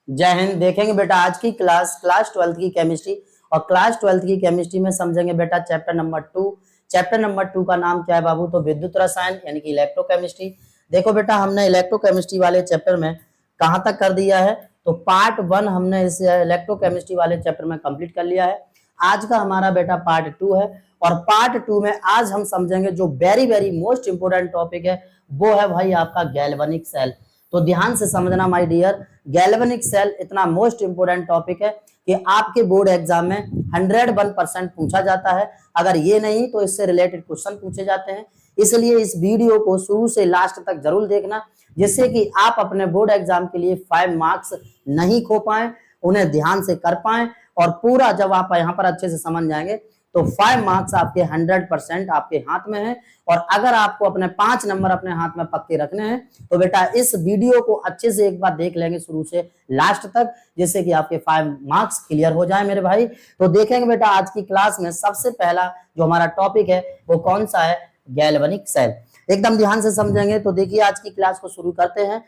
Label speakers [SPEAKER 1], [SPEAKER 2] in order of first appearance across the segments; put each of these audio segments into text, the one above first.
[SPEAKER 1] जय हिंद। देखेंगे बेटा आज की क्लास 12th की केमिस्ट्री, और क्लास 12th की केमिस्ट्री में समझेंगे बेटा चैप्टर नंबर 2। चैप्टर नंबर 2 का नाम क्या है बाबू? तो विद्युत रसायन यानी कि इलेक्ट्रोकेमिस्ट्री। देखो बेटा हमने इलेक्ट्रोकेमिस्ट्री वाले चैप्टर में कहां तक कर दिया है, तो पार्ट 1 हमने इस इलेक्ट्रोकेमिस्ट्री वाले चैप्टर में कंप्लीट कर लिया है। आज का हमारा बेटा पार्ट 2 है, और पार्ट 2 में आज हम समझेंगे जो very very most important topic है, वो है भाई आपका गैल्वेनिक सेल। तो ध्यान से समझना माय डियर, गैल्वेनिक सेल इतना मोस्ट इंपोर्टेंट टॉपिक है कि आपके बोर्ड एग्जाम में 101% पूछा जाता है। अगर ये नहीं तो इससे रिलेटेड क्वेश्चन पूछे जाते हैं। इसलिए इस वीडियो को शुरू से लास्ट तक जरूर देखना, जिससे कि आप अपने बोर्ड एग्जाम के लिए 5 मार्क्स नहीं खो पाए, उन्हें ध्यान से कर पाए, और पूरा जब आप यहाँ पर अच्छे से समझ जाएंगे तो 5 मार्क्स आपके 100% आपके हाथ में है। और अगर आपको अपने 5 नंबर अपने हाथ में पक्के रखने हैं तो बेटा इस वीडियो को अच्छे से एक बार देख लेंगे शुरू से लास्ट तक, जिससे कि आपके 5 मार्क्स क्लियर हो जाए मेरे भाई। तो देखेंगे बेटा आज की क्लास में सबसे पहला जो हमारा टॉपिक है वो कौन सा है? Galvanic cell. एकदम ध्यान से समझेंगे। तो देखिए आज की क्लास को शुरू करते हैं।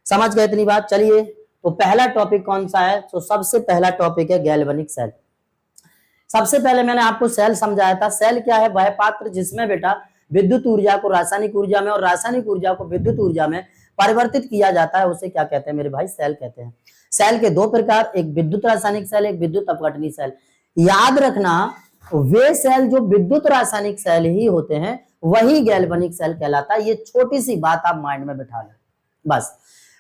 [SPEAKER 1] समझ गए इतनी बात? चलिए, तो पहला टॉपिक कौन सा है? तो सबसे पहला टॉपिक है गैल्वेनिक सेल। सबसे पहले मैंने आपको सेल समझाया था। सेल क्या है? वह पात्र जिसमें बेटा विद्युत ऊर्जा को रासायनिक ऊर्जा में और रासायनिक ऊर्जा को विद्युत ऊर्जा में परिवर्तित किया जाता है, उसे क्या कहते हैं मेरे भाई? सेल कहते हैं। सेल के दो प्रकार, एक विद्युत रासायनिक सेल, एक विद्युत अपघटनीय सेल। याद रखना, वे सेल जो विद्युत रासायनिक सेल ही होते हैं वही गैल्वेनिक सेल कहलाता है। ये छोटी सी बात आप माइंड में बिठा लें बस।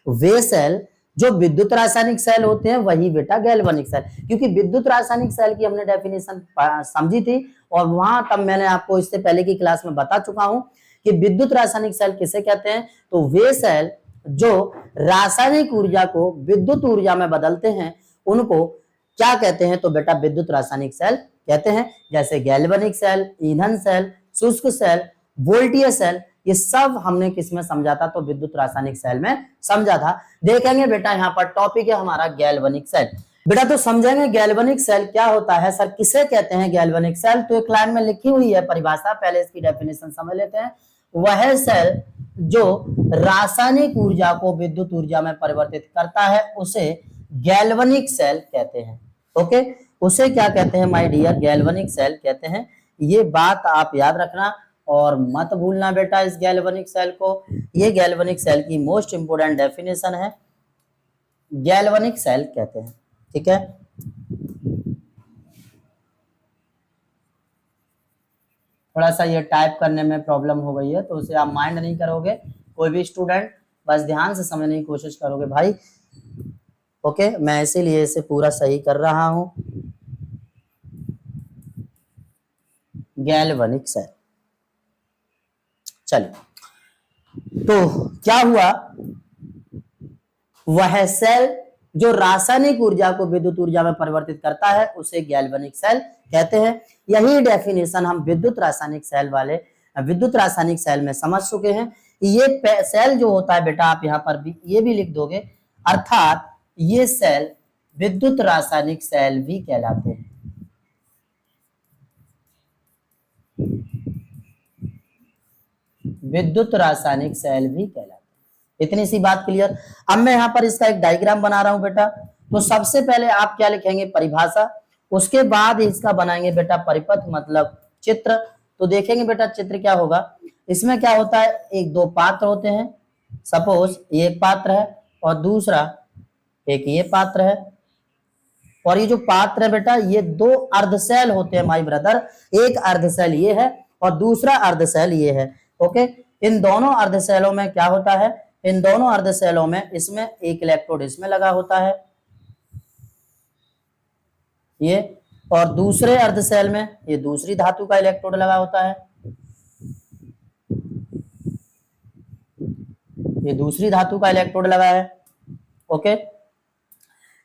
[SPEAKER 1] वे सेल जो विद्युत रासायनिक सेल होते हैं वही बेटा गैल्वेनिक सेल, क्योंकि विद्युत रासायनिक सेल की हमने डेफिनेशन समझी थी, और वहां तब मैंने आपको इससे पहले की क्लास में बता चुका हूं कि विद्युत रासायनिक सेल किसे कहते हैं। तो वे सेल जो रासायनिक ऊर्जा को विद्युत ऊर्जा में बदलते हैं उनको क्या कहते हैं? तो बेटा विद्युत रासायनिक सेल कहते हैं। जैसे गैल्वेनिक सेल, ईंधन सेल, शुष्क सेल, वोल्टीय सेल, ये सब हमने किसमें समझा था? तो विद्युत रासायनिक सेल में समझा था। देखेंगे बेटा यहाँ पर टॉपिक है हमारा गैल्वेनिक सेल। बेटा तो समझेंगे गैल्वेनिक सेल क्या होता है, सर किसे कहते हैं गैल्वेनिक सेल। तो एक लाइन में लिखी हुई है परिभाषा, पहले इसकी डेफिनेशन समझ लेते हैं। वह सेल जो रासायनिक ऊर्जा को विद्युत ऊर्जा में परिवर्तित करता है उसे गैल्वेनिक सेल कहते हैं। ओके, उसे क्या कहते हैं माय डियर? गैल्वेनिक सेल कहते हैं। ये बात आप याद रखना और मत भूलना बेटा इस गैल्वेनिक सेल को। ये गैल्वेनिक सेल की मोस्ट इंपोर्टेंट डेफिनेशन है, गैल्वेनिक सेल कहते हैं। ठीक है, थोड़ा सा ये टाइप करने में प्रॉब्लम हो गई है तो उसे आप माइंड नहीं करोगे कोई भी स्टूडेंट, बस ध्यान से समझने की कोशिश करोगे भाई। ओके, मैं इसीलिए इसे पूरा सही कर रहा हूं। Galvanic cell. चलिए, तो क्या हुआ? वह सेल जो रासायनिक ऊर्जा को विद्युत ऊर्जा में परिवर्तित करता है उसे गैल्वेनिक सेल कहते हैं। यही डेफिनेशन हम विद्युत रासायनिक सेल में समझ चुके हैं। ये सेल जो होता है बेटा, आप यहाँ पर भी ये भी लिख दोगे, अर्थात ये सेल विद्युत रासायनिक सेल भी कहलाते हैं। विद्युत रासायनिक सेल भी कहलाते हैं। इतनी सी बात क्लियर। अब मैं यहाँ पर इसका एक डायग्राम बना रहा हूं बेटा। तो सबसे पहले आप क्या लिखेंगे? परिभाषा। उसके बाद इसका बनाएंगे बेटा परिपथ, मतलब चित्र। तो देखेंगे बेटा चित्र क्या होगा। इसमें क्या होता है? एक दो पात्र होते हैं। सपोज ये एक पात्र है और दूसरा एक ये पात्र है, और ये जो पात्र है बेटा ये दो अर्धसेल होते हैं माय ब्रदर। एक अर्धसेल ये है और दूसरा अर्धसेल ये है। ओके, इन दोनों अर्धसेलों में क्या होता है? इन दोनों अर्धसेलों में इसमें एक इलेक्ट्रोड इसमें लगा होता है ये, और दूसरे अर्धसेल में ये दूसरी धातु का इलेक्ट्रोड लगा होता है, ये दूसरी धातु का इलेक्ट्रोड लगा है। ओके,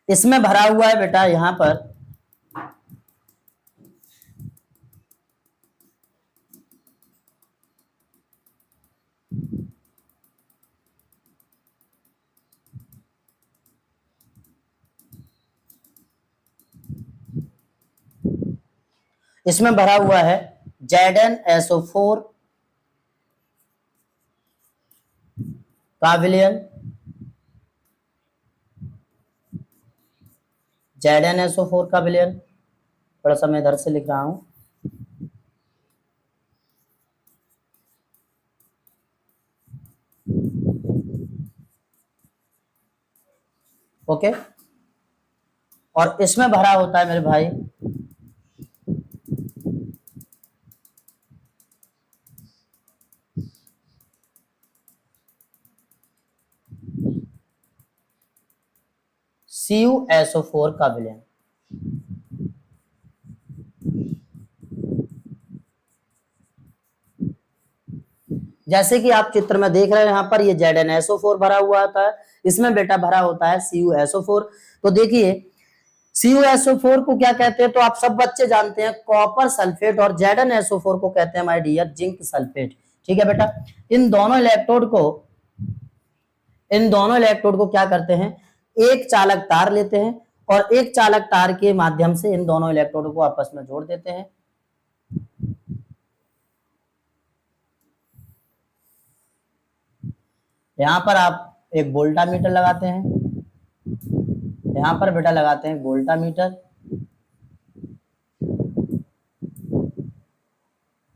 [SPEAKER 1] इसमें भरा हुआ है बेटा यहां पर इसमें भरा हुआ है ZnSO4 का विलयन, ZnSO4 का विलयन, थोड़ा सा मैं इधर से लिख रहा हूं, ओके। और इसमें भरा होता है मेरे भाई CuSO4 का विलयन। जैसे कि आप चित्र में देख रहे हैं यहाँ पर ये ZnSO4 भरा हुआ होता है, इसमें बेटा भरा होता है CuSO4। तो देखिए CuSO4 को क्या कहते हैं, तो आप सब बच्चे जानते हैं कॉपर सल्फेट, और ZnSO4 को कहते हैं माय डियर जिंक सल्फेट। ठीक है बेटा, इन दोनों इलेक्ट्रोड को क्या करते हैं, एक चालक तार लेते हैं और एक चालक तार के माध्यम से इन दोनों इलेक्ट्रोड को आपस में जोड़ देते हैं। यहां पर आप एक वोल्टामीटर लगाते हैं, यहां पर बेटा लगाते हैं वोल्टामीटर,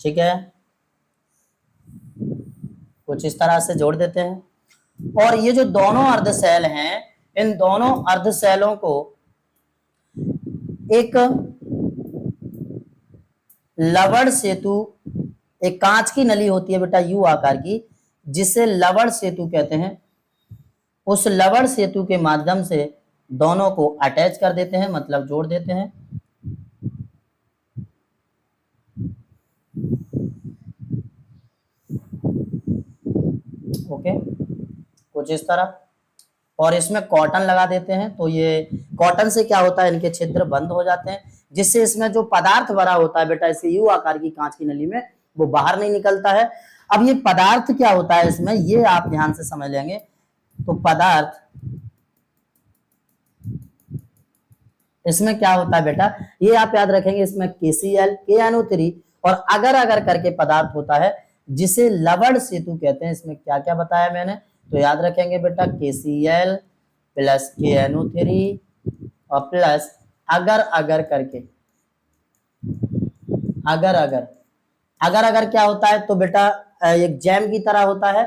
[SPEAKER 1] ठीक है, कुछ इस तरह से जोड़ देते हैं। और ये जो दोनों अर्धसेल हैं, इन दोनों अर्धसेलों को एक लवण सेतु, एक कांच की नली होती है बेटा यू आकार की, जिसे लवण सेतु कहते हैं, उस लवण सेतु के माध्यम से दोनों को अटैच कर देते हैं, मतलब जोड़ देते हैं। ओके, कुछ इस तरह। और इसमें कॉटन लगा देते हैं, तो ये कॉटन से क्या होता है, इनके छिद्र बंद हो जाते हैं, जिससे इसमें जो पदार्थ भरा होता है बेटा इसे यू आकार की कांच की नली में, वो बाहर नहीं निकलता है। अब ये पदार्थ क्या होता है इसमें, ये आप ध्यान से समझ लेंगे। तो पदार्थ इसमें क्या होता है बेटा, ये आप याद रखेंगे, इसमें KCl, KNO3 और अगर अगर करके पदार्थ होता है जिसे लवण सेतु कहते हैं। इसमें क्या क्या बताया मैंने, तो याद रखेंगे बेटा KCl प्लस KNO3 और प्लस अगर अगर करके, अगर अगर क्या होता है, तो बेटा एक जैम की तरह होता है,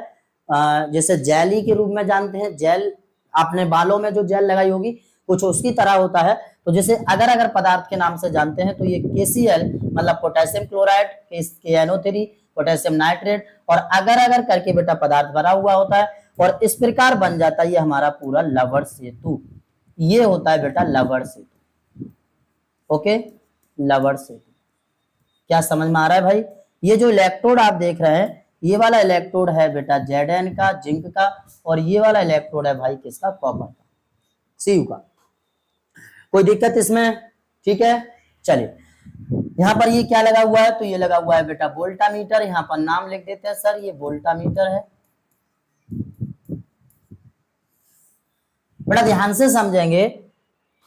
[SPEAKER 1] जैसे जेली के रूप में जानते हैं, जेल आपने बालों में जो जेल लगाई होगी कुछ उसकी तरह होता है। तो जैसे अगर अगर पदार्थ के नाम से जानते हैं, तो ये KCl मतलब potassium chloride, KNO3 potassium nitrate और अगर अगर करके बेटा पदार्थ भरा हुआ होता है, और इस प्रकार बन जाता है ये हमारा पूरा लवण सेतु। ये होता है बेटा लवण सेतु। ओके, लवण सेतु। क्या समझ में आ रहा है भाई? ये जो इलेक्ट्रोड आप देख रहे हैं, ये वाला इलेक्ट्रोड है बेटा Zn का, जिंक का, और ये वाला इलेक्ट्रोड है भाई किसका, कॉपर का, Cu का। कोई दिक्कत इसमें? ठीक है, चलिए यहाँ पर ये क्या लगा हुआ है, तो ये लगा हुआ है बेटा वोल्टामीटर। यहाँ पर नाम लिख देते हैं सर, ये वोल्टामीटर है। बड़ा ध्यान से समझेंगे,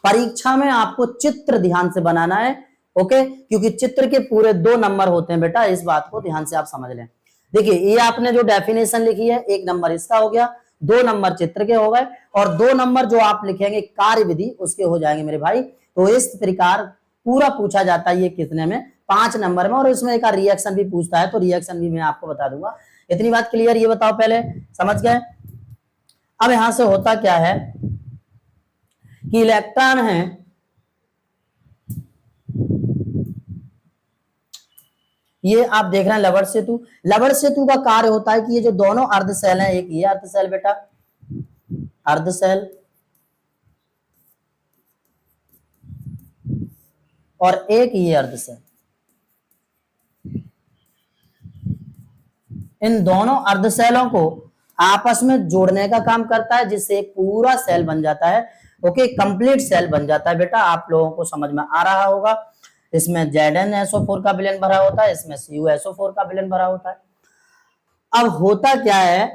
[SPEAKER 1] परीक्षा में आपको चित्र ध्यान से बनाना है, ओके, क्योंकि चित्र के पूरे 2 नंबर होते हैं बेटा, इस बात को ध्यान से आप समझ लें। देखिए ये आपने जो डेफिनेशन लिखी है, 1 नंबर इसका हो गया, 2 नंबर चित्र के हो गए, और 2 नंबर जो आप लिखेंगे कार्य विधि उसके हो जाएंगे मेरे भाई। तो इस प्रकार पूरा पूछा जाता है ये कितने में, 5 नंबर में, और इसमें एक रिएक्शन भी पूछता है, तो रिएक्शन भी मैं आपको बता दूंगा। इतनी बात क्लियर, ये बताओ पहले, समझ गए? अब यहां से होता क्या है कि इलेक्ट्रॉन है, ये आप देख रहे हैं लवण सेतु। लवण सेतु का कार्य होता है कि ये जो दोनों अर्धसेल हैं, एक ये अर्धसेल बेटा, अर्धसेल, और एक ये अर्धसेल, इन दोनों अर्धसेलों को आपस में जोड़ने का काम करता है, जिससे एक पूरा सेल बन जाता है। ओके, कंप्लीट सेल बन जाता है बेटा। आप लोगों को समझ में आ रहा होगा। इसमें ZnSO4 का विलयन भरा होता है, इसमें CuSO4 का विलयन भरा होता है। अब होता क्या है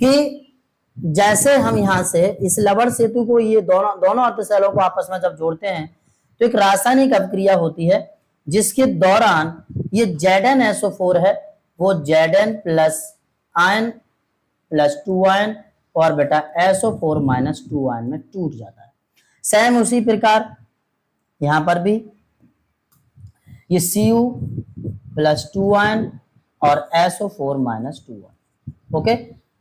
[SPEAKER 1] कि जैसे हम यहां से इस लवण सेतु को, ये दोनों अर्धसेलों को आपस में जब जोड़ते हैं, तो एक रासायनिक अभिक्रिया होती है, जिसके दौरान ये ZnSO4 है, वो Zn प्लस आयन प्लस 2 और बेटा SO4 माइनस 2 में टूट जाता है। सेम उसी प्रकार यहां पर भी ये Cu प्लस 2 आयन और SO4 माइनस 2 आयन। ओके,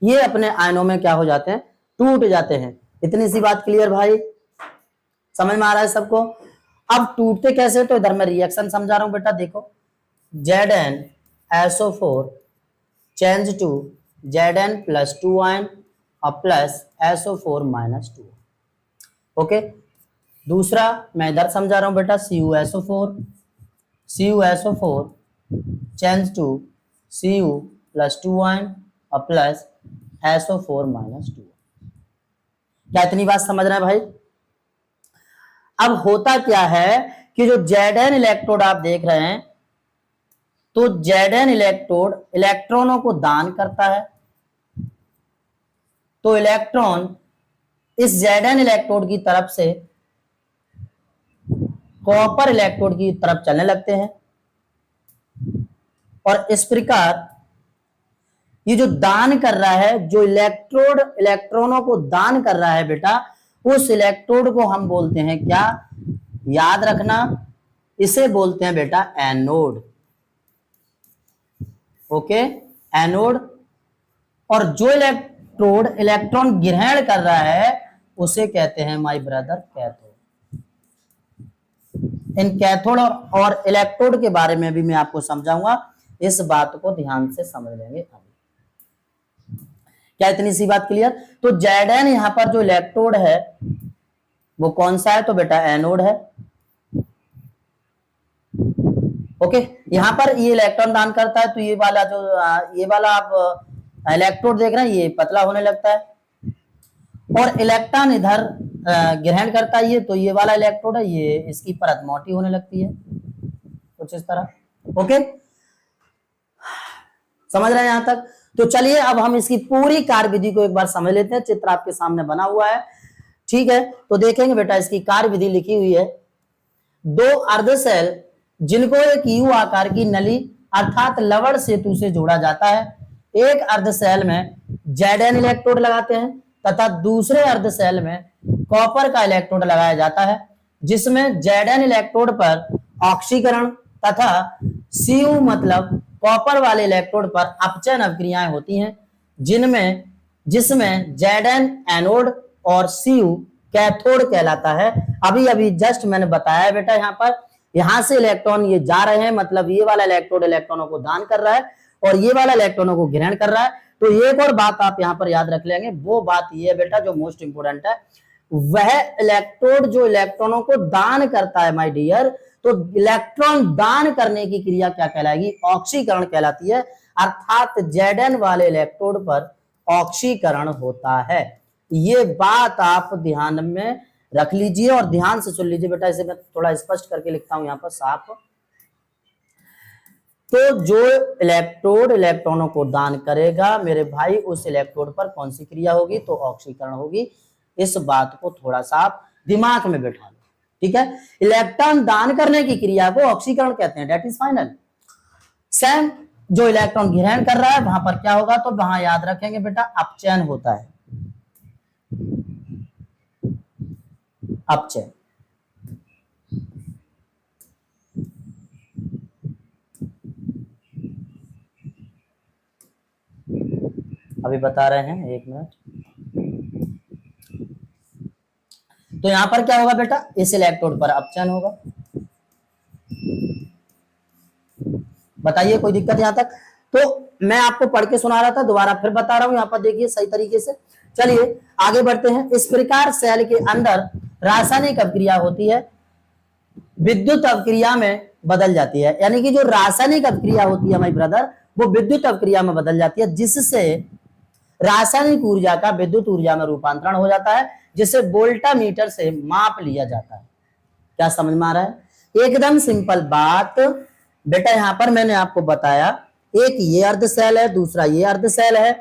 [SPEAKER 1] ये अपने आयनों में क्या हो जाते हैं, टूट जाते हैं। इतनी सी बात क्लियर भाई, समझ में आ रहा है सबको। अब टूटते कैसे, तो इधर मैं रिएक्शन समझा रहा हूं बेटा, देखो ZnSO4 change to Zn plus 2 ion और प्लस SO4 माइनस 2। ओके, दूसरा मैं इधर समझा रहा हूं बेटा, CuSO4 change to Cu plus 2 ion और प्लस SO4 माइनस 2। क्या इतनी बात समझ रहे हैं भाई? अब होता क्या है कि जो Zn इलेक्ट्रोड आप देख रहे हैं, तो Zn इलेक्ट्रोड इलेक्ट्रॉनों को दान करता है, तो इलेक्ट्रॉन इस Zn इलेक्ट्रोड की तरफ से कॉपर इलेक्ट्रोड की तरफ चलने लगते हैं, और इस प्रकार ये जो दान कर रहा है, जो इलेक्ट्रोड इलेक्ट्रॉनों को दान कर रहा है बेटा, उस इलेक्ट्रोड को हम बोलते हैं क्या, याद रखना, इसे बोलते हैं बेटा एनोड। Okay, anode. और जो इलेक्ट्रोड इलेक्ट्रॉन ग्रहण कर रहा है उसे कहते हैं my brother cathode. In cathode और इलेक्ट्रोड के बारे में भी मैं आपको समझाऊंगा, इस बात को ध्यान से समझ लेंगे अभी। क्या इतनी सी बात क्लियर? तो Zn यहां पर जो इलेक्ट्रोड है वो कौन सा है, तो बेटा एनोड है। ओके, यहां पर ये इलेक्ट्रॉन दान करता है, तो ये वाला जो ये वाला आप इलेक्ट्रोड देख रहे हैं ये पतला होने लगता है, और इलेक्ट्रॉन इधर ग्रहण करता है ये, तो ये वाला इलेक्ट्रोड है, ये इसकी परत मोटी होने लगती है कुछ इस तरह। ओके, समझ रहे हैं यहां तक? तो चलिए अब हम इसकी पूरी कार्य विधि को एक बार समझ लेते हैं। चित्र आपके सामने बना हुआ है, ठीक है, तो देखेंगे बेटा इसकी कार्य विधि लिखी हुई है। दो अर्ध सेल जिनको एक यू आकार की नली अर्थात लवण सेतु से जोड़ा जाता है, एक अर्ध सेल में Zn इलेक्ट्रोड लगाते हैं तथा दूसरे अर्ध सेल में कॉपर का इलेक्ट्रोड लगाया जाता है, जिसमें Zn इलेक्ट्रोड पर ऑक्सीकरण तथा Cu मतलब कॉपर वाले इलेक्ट्रोड पर अपचयन अभिक्रियाएं होती हैं, जिसमें Zn एनोड और Cu कैथोड कहलाता है। अभी अभी जस्ट मैंने बताया बेटा, यहाँ पर यहां से इलेक्ट्रॉन ये जा रहे हैं, मतलब ये वाला इलेक्ट्रोड इलेक्ट्रॉनों को दान कर रहा है और ये वाला इलेक्ट्रॉनों को ग्रहण कर रहा है। तो एक और बात आप यहाँ पर याद रख लेंगे, वो बात ये है बेटा जो मोस्ट इंपोर्टेंट है, वह इलेक्ट्रोड जो इलेक्ट्रॉनों को दान करता है माय डियर, तो इलेक्ट्रॉन दान करने की क्रिया क्या कहलाएगी, ऑक्सीकरण कहलाती है, अर्थात Zn वाले इलेक्ट्रोड पर ऑक्सीकरण होता है। ये बात आप ध्यान में रख लीजिए और ध्यान से सुन लीजिए बेटा, इसे मैं थोड़ा स्पष्ट करके लिखता हूं यहां पर साफ। तो जो इलेक्ट्रोड इलेक्ट्रॉनों को दान करेगा मेरे भाई, उस इलेक्ट्रोड पर कौन सी क्रिया होगी, तो ऑक्सीकरण होगी। इस बात को थोड़ा सा आप दिमाग में बैठा लो, ठीक है। इलेक्ट्रॉन दान करने की क्रिया को ऑक्सीकरण कहते हैं, डेट इज फाइनल। सेम जो इलेक्ट्रॉन ग्रहण कर रहा है वहां पर क्या होगा, तो वहां याद रखेंगे बेटा अपचयन होता है, अपचयन। अभी बता रहे हैं, एक मिनट। तो यहां पर क्या होगा बेटा, इस इलेक्ट्रोड पर अपचयन होगा। बताइए कोई दिक्कत यहां तक? तो मैं आपको पढ़ के सुना रहा था, दोबारा फिर बता रहा हूं, यहां पर देखिए सही तरीके से। चलिए आगे बढ़ते हैं। इस प्रकार सेल के अंदर रासायनिक अभिक्रिया होती है, विद्युत अभिक्रिया में बदल जाती है, यानी कि जो रासायनिक अभिक्रिया होती है माय ब्रदर, वो विद्युत अभिक्रिया में बदल जाती है, जिससे रासायनिक ऊर्जा का विद्युत ऊर्जा में रूपांतरण हो जाता है, जिसे वोल्टामीटर से माप लिया जाता है। क्या समझ में आ रहा है? एकदम सिंपल बात बेटा। यहां पर मैंने आपको बताया, एक ये अर्ध सेल है, दूसरा ये अर्ध सेल है,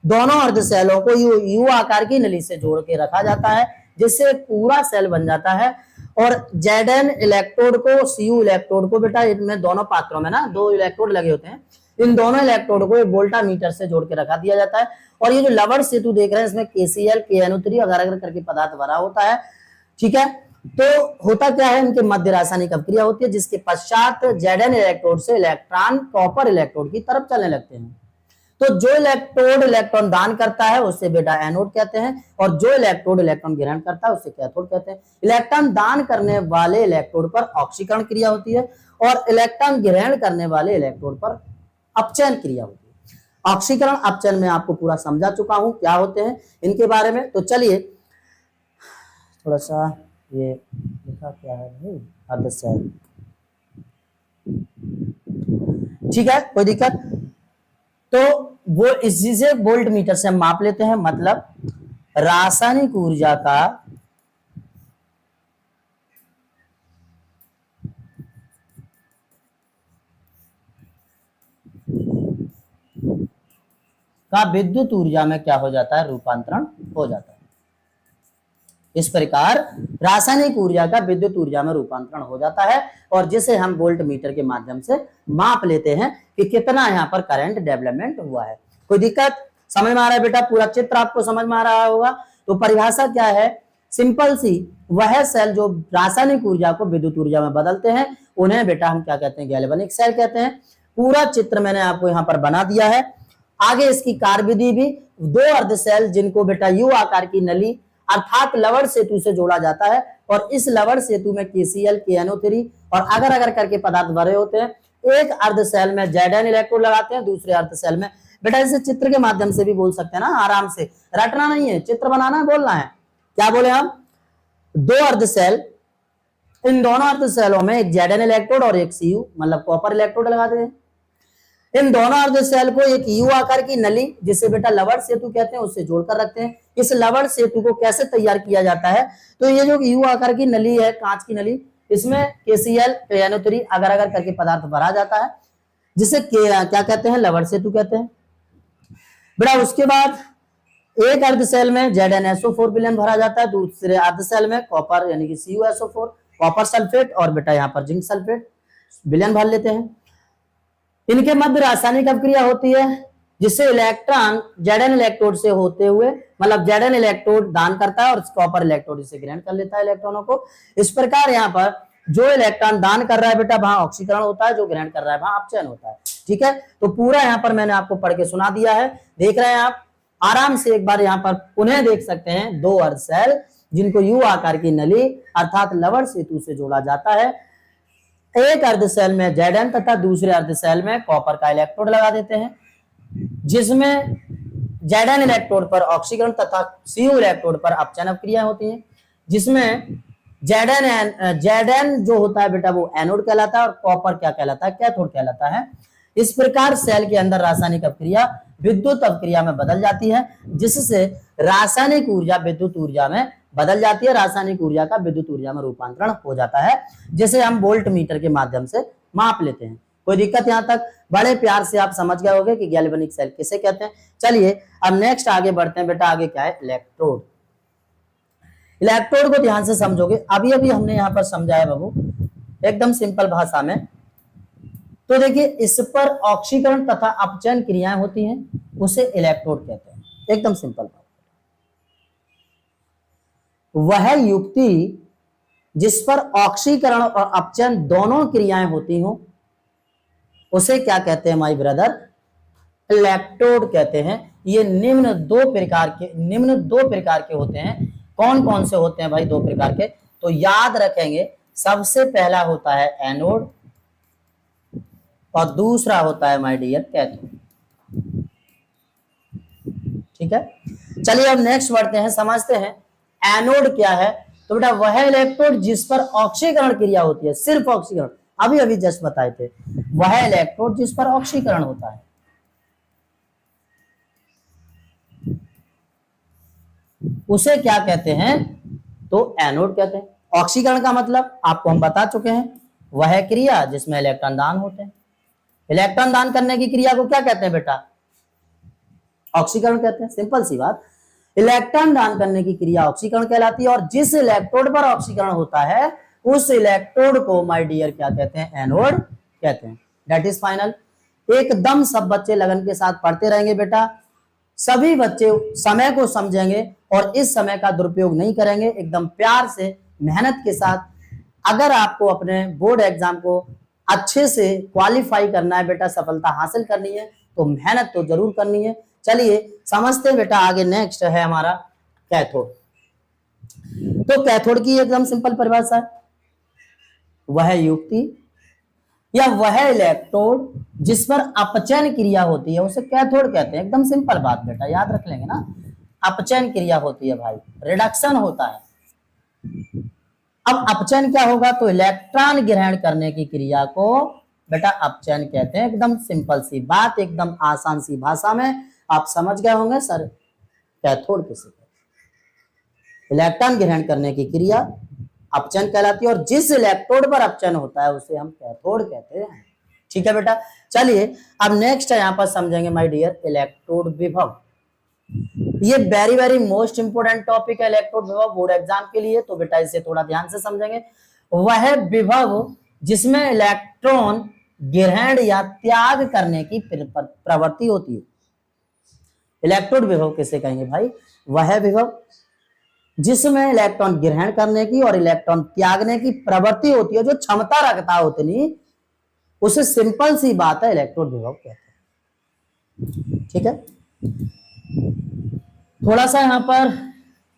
[SPEAKER 1] दोनों अर्ध सेलों को यू आकार की नली से जोड़ के रखा जाता है, जिससे पूरा सेल बन जाता है। और Zn इलेक्ट्रोड को Cu इलेक्ट्रोड को बेटा, इनमें दोनों पात्रों में ना दो इलेक्ट्रोड लगे होते हैं, इन दोनों इलेक्ट्रोड को वोल्टामीटर से जोड़ के रखा दिया जाता है। और ये जो लवण सेतु देख रहे हैं, इसमें KCl KNO3 अगर करके पदार्थ भरा होता है, ठीक है। तो होता क्या है, इनके मध्य रासायनिक अभिक्रिया होती है जिसके पश्चात Zn इलेक्ट्रोड से इलेक्ट्रॉन कॉपर इलेक्ट्रोड की तरफ चलने लगते हैं। तो जो इलेक्ट्रोड इलेक्ट्रॉन दान करता है उसे बेटा एनोड कहते हैं, और जो इलेक्ट्रोड इलेक्ट्रॉन ग्रहण करता है उसे कैथोड कहते हैं। इलेक्ट्रॉन दान करने वाले इलेक्ट्रोड पर ऑक्सीकरण क्रिया होती है और इलेक्ट्रॉन ग्रहण करने वाले इलेक्ट्रोड पर अपचयन क्रिया होती है। ऑक्सीकरण अपचयन में आपको पूरा समझा चुका हूं क्या होते हैं इनके बारे में। तो चलिए थोड़ा सा ये लिखा क्या है भाई, अर्धसेल, ठीक है, कोई दिक्कत। तो वो इसी से वोल्ट मीटर से हम माप लेते हैं, मतलब रासायनिक ऊर्जा का विद्युत ऊर्जा में क्या हो जाता है, रूपांतरण हो जाता है। इस प्रकार रासायनिक ऊर्जा का विद्युत ऊर्जा में रूपांतरण हो जाता है और जिसे हम वोल्ट मीटर के माध्यम से माप लेते हैं कि कितना यहाँ पर करंट डेवलपमेंट हुआ है। कोई दिक्कत, समझ में आ रहा है बेटा, पूरा चित्र आपको समझ में आ रहा होगा। तो परिभाषा क्या है, सिंपल सी, वह सेल जो रासायनिक ऊर्जा को विद्युत ऊर्जा में बदलते हैं उन्हें बेटा हम क्या कहते हैं, गैल्वेनिक सेल कहते हैं। पूरा चित्र मैंने आपको यहाँ पर बना दिया है। आगे इसकी कार्यविधि भी, दो अर्धसेल जिनको बेटा यू आकार की नली अर्थात लवण सेतु से जोड़ा जाता है और इस लवण सेतु में KCl KNO3 और अगर अगर करके पदार्थ भरे होते हैं। एक अर्धसेल में Zn इलेक्ट्रोड लगाते हैं, दूसरे अर्धसेल में, बेटा इसे चित्र के माध्यम से भी बोल सकते हैं ना, आराम से, रटना नहीं है, चित्र बनाना है, बोलना है। क्या बोले हम, दो अर्धसेल, इन दोनों अर्धसेलों में एक Zn इलेक्ट्रोड और एक Cu मतलब कॉपर इलेक्ट्रोड लगाते हैं। इन दोनों अर्धसेल को एक यू आकार की नली जिसे बेटा लवण सेतु कहते हैं उससे जोड़कर रखते हैं। इस लवण सेतु को कैसे तैयार किया जाता है, तो ये जो यू आकार की नली है, कांच की नली, इसमें KCl KNO3 अगर अगर करके पदार्थ भरा जाता है जिसे क्या कहते हैं, लवण सेतु कहते हैं। बेटा उसके बाद एक अर्धसेल में ZnSO4 विलयन भरा जाता है, दूसरे अर्धसेल में कॉपर यानी कि CuSO4 कॉपर सल्फेट और बेटा यहाँ पर जिंक सल्फेट विलयन भर लेते हैं। इनके मध्य रासायनिक अभिक्रिया होती है जिससे इलेक्ट्रॉन Zn इलेक्ट्रोड से होते हुए, मतलब Zn इलेक्ट्रोड दान करता है और कॉपर इलेक्ट्रोड इसे ग्रहण कर लेता है इलेक्ट्रॉनों को। इस प्रकार यहाँ पर जो इलेक्ट्रॉन दान कर रहा है बेटा वहां ऑक्सीकरण होता है, जो ग्रहण कर रहा है वहां अपचयन होता है। ठीक है, तो पूरा यहाँ पर मैंने आपको पढ़ के सुना दिया है, देख रहे हैं आप, आराम से एक बार यहाँ पर पुनः देख सकते हैं। दो अर्धसेल जिनको यू आकार की नली अर्थात लवण सेतु से जोड़ा जाता है, एक अर्धसेल में Zn तथा दूसरे अर्धसेल में कॉपर का इलेक्ट्रोड लगा देते हैं जिसमें Zn इलेक्ट्रोड पर ऑक्सीकरण तथा Cu इलेक्ट्रोड पर अपचयन अभिक्रिया होती है, जिसमें Zn जो होता है बेटा वो एनोड कहलाता है और कॉपर क्या कहलाता है, कैथोड कहलाता है। इस प्रकार सेल के अंदर रासायनिक अभिक्रिया विद्युत अभिक्रिया में बदल जाती है जिससे रासायनिक ऊर्जा विद्युत ऊर्जा में बदल जाती है, रासायनिक ऊर्जा का विद्युत ऊर्जा में रूपांतरण हो जाता है जिसे हम वोल्ट मीटर के माध्यम से माप लेते हैं। कोई दिक्कत यहाँ तक, बड़े प्यार से आप समझ गए होंगे कि गैल्वेनिक सेल किसे कहते हैं। चलिए अब नेक्स्ट आगे बढ़ते हैं बेटा, आगे क्या है, इलेक्ट्रोड। इलेक्ट्रोड को ध्यान से समझोगे, अभी अभी हमने यहाँ पर समझाया बाबू एकदम सिंपल भाषा में। तो देखिए इस पर ऑक्सीकरण तथा अपचयन क्रियाएं होती हैं, उसे इलेक्ट्रोड कहते हैं, एकदम सिंपल बात। वह युक्ति जिस पर ऑक्सीकरण और अपचयन दोनों क्रियाएं होती हो उसे क्या कहते हैं माय ब्रदर, इलेक्ट्रोड कहते हैं। ये निम्न दो प्रकार के होते हैं। कौन कौन से होते हैं भाई, दो प्रकार के, तो याद रखेंगे। सबसे पहला होता है एनोड और दूसरा होता है माय डियर कैथोड। ठीक है, चलिए अब नेक्स्ट बढ़ते हैं, समझते हैं एनोड क्या है। तो बेटा वह इलेक्ट्रोड जिस पर ऑक्सीकरण क्रिया होती है, सिर्फ ऑक्सीकरण, अभी अभी जस्ट बताए थे, वह इलेक्ट्रोड जिस पर ऑक्सीकरण होता है उसे क्या कहते हैं, तो एनोड कहते हैं। ऑक्सीकरण का मतलब आपको हम बता चुके हैं, वह क्रिया जिसमें इलेक्ट्रॉन दान होते हैं। इलेक्ट्रॉन दान करने की क्रिया को क्या कहते हैं बेटा, ऑक्सीकरण कहते हैं, सिंपल सी बात। इलेक्ट्रॉन दान करने की क्रिया ऑक्सीकरण कहलाती है और जिस इलेक्ट्रोड पर ऑक्सीकरण होता है उस इलेक्ट्रोड को माय डियर क्या कहते हैं, एनोड कहते हैं। That is final. एकदम सब बच्चे लगन के साथ पढ़ते रहेंगे बेटा, सभी बच्चे समय को समझेंगे और इस समय का दुरुपयोग नहीं करेंगे, एकदम प्यार से मेहनत के साथ अगर आपको अपने बोर्ड एग्जाम को अच्छे से क्वालिफाई करना है बेटा, सफलता हासिल करनी है, तो मेहनत तो जरूर करनी है। चलिए समझते हैं बेटा आगे। नेक्स्ट है हमारा कैथोड। तो कैथोड की एकदम सिंपल परिभाषा है, वह युक्ति या वह इलेक्ट्रोड जिस पर अपचयन क्रिया होती है उसे कैथोड कहते हैं। एकदम सिंपल बात बेटा, याद रख लेंगे ना, अपचयन क्रिया होती है भाई, रिडक्शन होता है। अब अपचयन क्या होगा, तो इलेक्ट्रॉन ग्रहण करने की क्रिया को बेटा अपचयन कहते हैं। एकदम सिंपल सी बात, एकदम आसान सी भाषा में आप समझ गए होंगे सर कैथोड किसे कहते हैं। इलेक्ट्रॉन ग्रहण करने की क्रिया अपचयन कहलाती है और जिस इलेक्ट्रोड पर अपचयन होता है उसे हम कैथोड कहते हैं। ठीक है बेटा, चलिए अब नेक्स्ट है यहां पर समझेंगे माय डियर इलेक्ट्रोड विभव। ये very very most important topic है इलेक्ट्रोड विभव बोर्ड एग्जाम के लिए, तो बेटा इसे थोड़ा ध्यान से समझेंगे। वह विभव जिसमें इलेक्ट्रॉन ग्रहण या त्याग करने की प्रवृत्ति होती है। इलेक्ट्रोड विभव किसे कहेंगे भाई, वह विभव जिसमें इलेक्ट्रॉन ग्रहण करने की और इलेक्ट्रॉन त्यागने की प्रवृत्ति होती है, जो क्षमता रखता है उतनी, उसे सिंपल सी बात है इलेक्ट्रोड विभव कहते हैं। ठीक है, थोड़ा सा यहां पर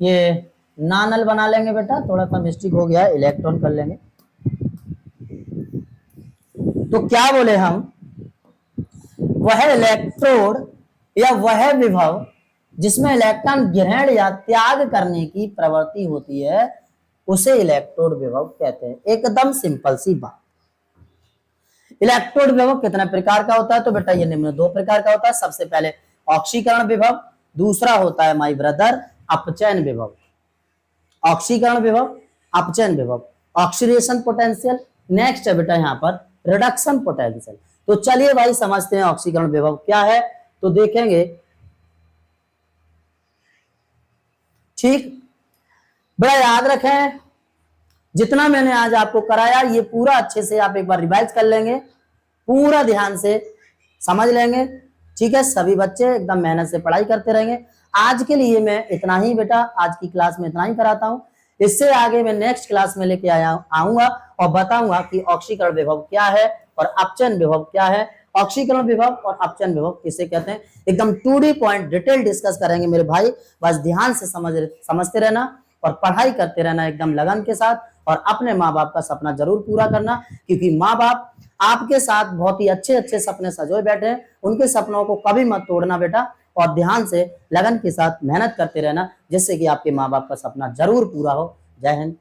[SPEAKER 1] ये नानल बना लेंगे बेटा, थोड़ा सा मिस्टेक हो गया है, इलेक्ट्रॉन कर लेंगे। तो क्या बोले हम, वह इलेक्ट्रोड या वह विभव जिसमें इलेक्ट्रॉन ग्रहण या त्याग करने की प्रवृत्ति होती है उसे इलेक्ट्रोड विभव कहते हैं। एकदम सिंपल सी बात। इलेक्ट्रोड विभव कितने प्रकार का होता है, तो बेटा ये निम्न दो प्रकार का होता है। सबसे पहले ऑक्सीकरण विभव, दूसरा होता है माय ब्रदर अपचयन विभव। ऑक्सीकरण विभव, अपचयन विभव, ऑक्सीडेशन पोटेंशियल, नेक्स्ट है बेटा यहाँ पर रिडक्शन पोटेंशियल। तो चलिए भाई समझते हैं ऑक्सीकरण विभव क्या है, तो देखेंगे। ठीक, बड़ा याद रखें, जितना मैंने आज आपको कराया ये पूरा अच्छे से आप एक बार रिवाइज कर लेंगे, पूरा ध्यान से समझ लेंगे। ठीक है, सभी बच्चे एकदम मेहनत से पढ़ाई करते रहेंगे। आज के लिए मैं इतना ही बेटा, आज की क्लास में इतना ही कराता हूं। इससे आगे मैं नेक्स्ट क्लास में लेके आऊंगा और बताऊंगा कि ऑक्सीकरण विभव क्या है और अपचयन विभव क्या है। ऑक्सीकरण विभव और अपचयन विभव किसे कहते हैं, एकदम 2D पॉइंट डिटेल डिस्कस करेंगे मेरे भाई। बस ध्यान से समझते रहना और पढ़ाई करते रहना एकदम लगन के साथ, और अपने माँ बाप का सपना जरूर पूरा करना, क्योंकि माँ बाप आपके साथ बहुत ही अच्छे अच्छे सपने सजोए बैठे हैं। उनके सपनों को कभी मत तोड़ना बेटा, और ध्यान से लगन के साथ मेहनत करते रहना, जिससे कि आपके माँ बाप का सपना जरूर पूरा हो। जय हिंद।